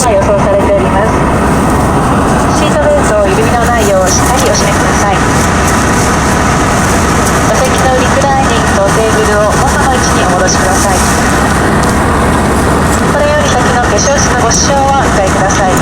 が予想されております。シートベルトを緩みのないようしっかりお締めください。座席のリクライニングとテーブルを元の位置にお戻しください。これより先の化粧室のご使用はお控えください。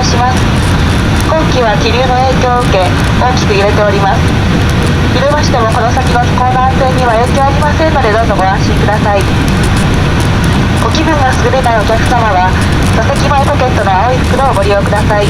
いします。今期は気流の影響を受け、大きく揺れております。揺れましてもこの先の飛行の安全には影響ありませんので、どうぞご安心ください。ご気分が優れないお客様は、座席前ポケットの青い袋をご利用ください。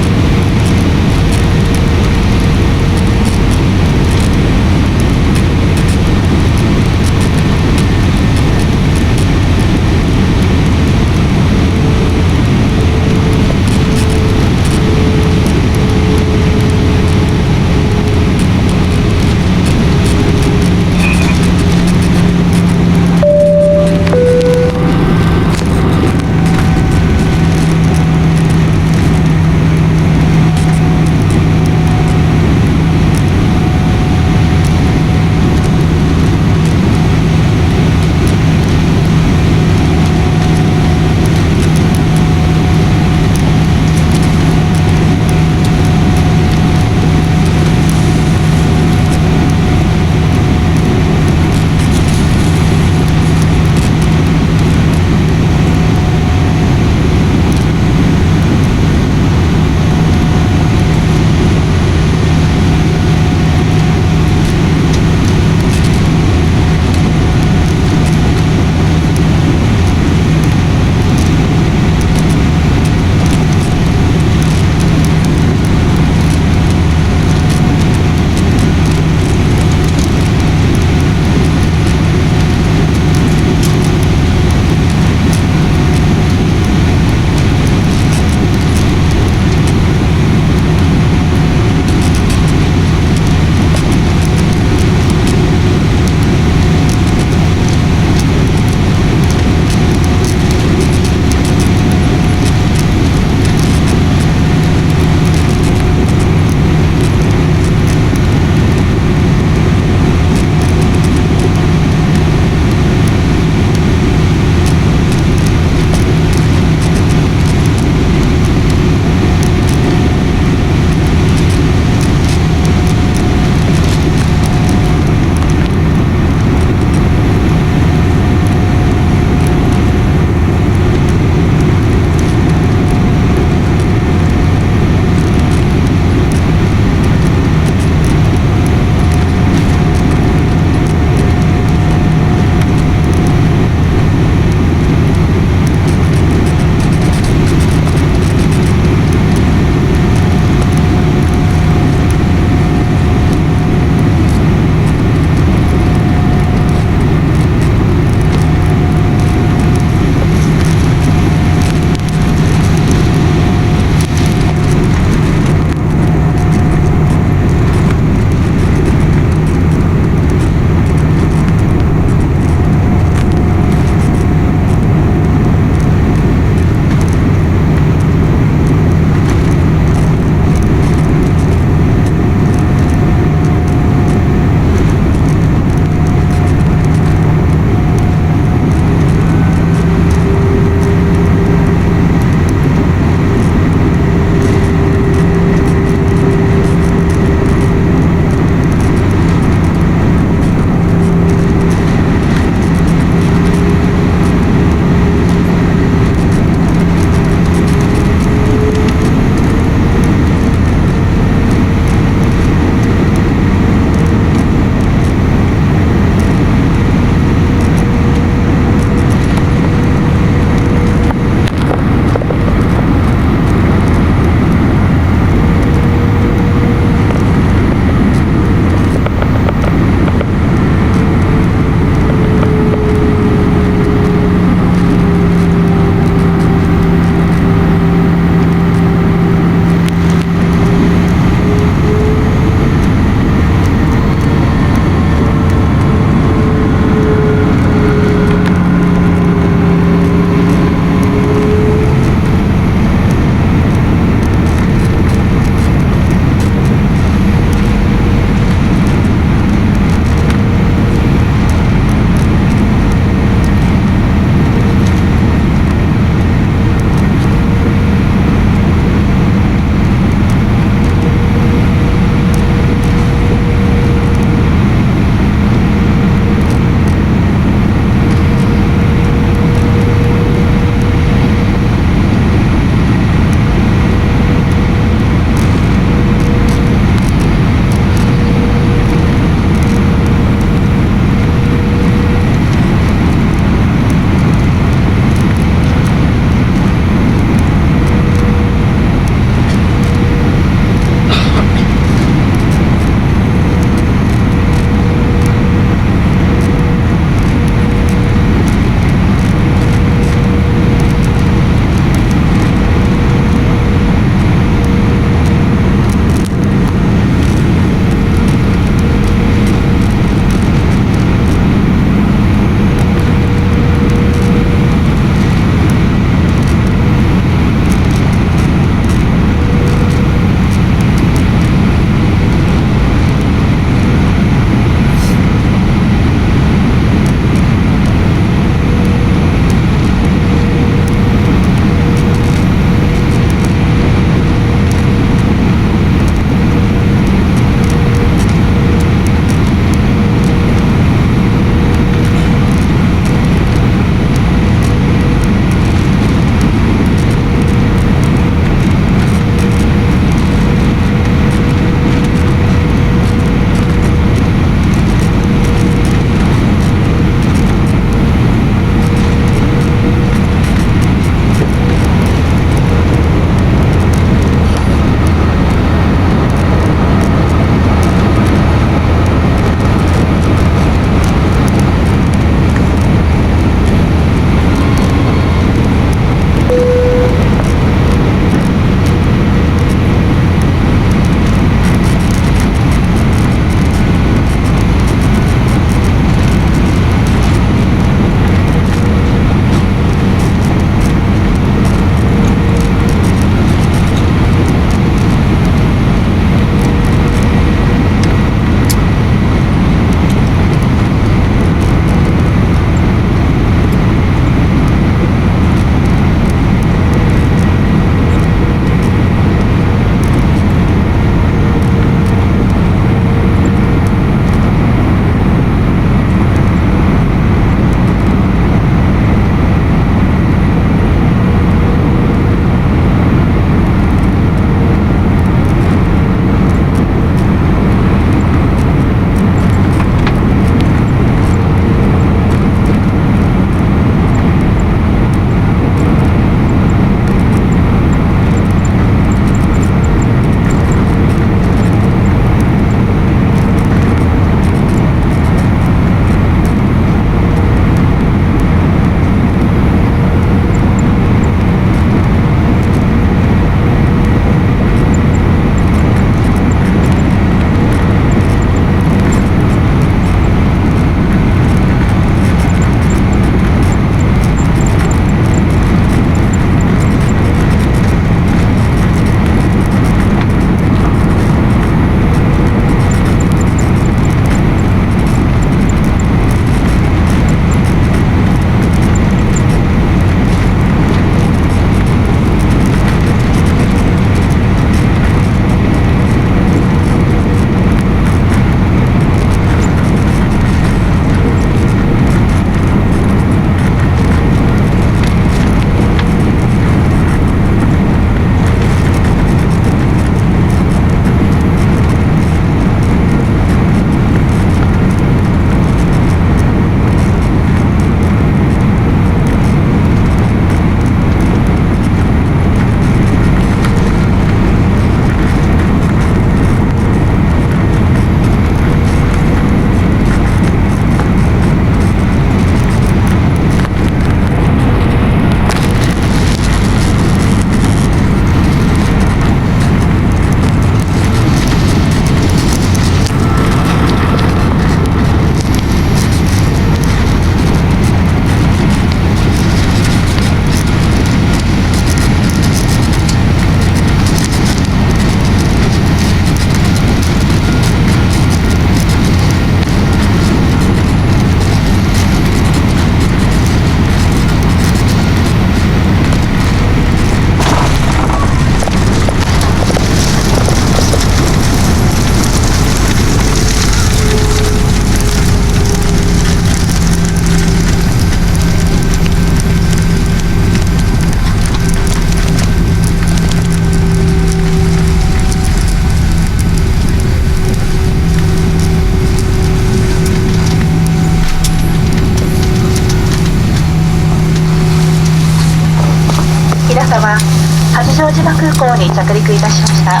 に着陸いたしました。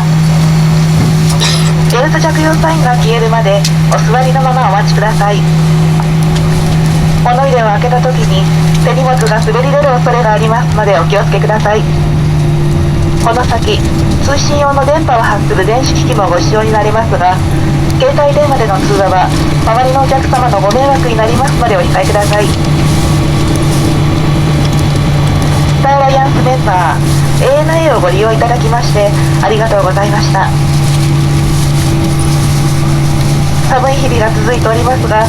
ベルト着用サインが消えるまでお座りのままお待ちください。物入れを開けた時に手荷物が滑り出る恐れがありますのでお気をつけください。この先、通信用の電波を発する電子機器もご使用になりますが、携帯電話での通話は周りのお客様のご迷惑になりますのでお控えください。スターアライアンスメンバー ANA をご利用いただきましてありがとうございました。寒い日々が続いておりますが、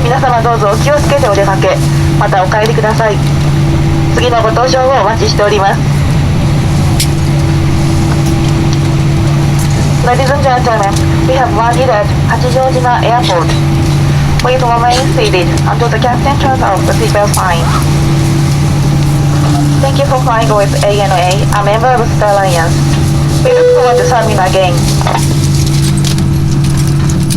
皆様どうぞお気をつけてお出かけ、またお帰りください。次のご搭乗をお待ちしております。Ladies and gentlemen, we have landed at Hachijojima Airport. Please remain seated until the captain turns off the seatbelt sign. Thank you for flying with ANA, a member of Star Alliance. We look forward to serving again.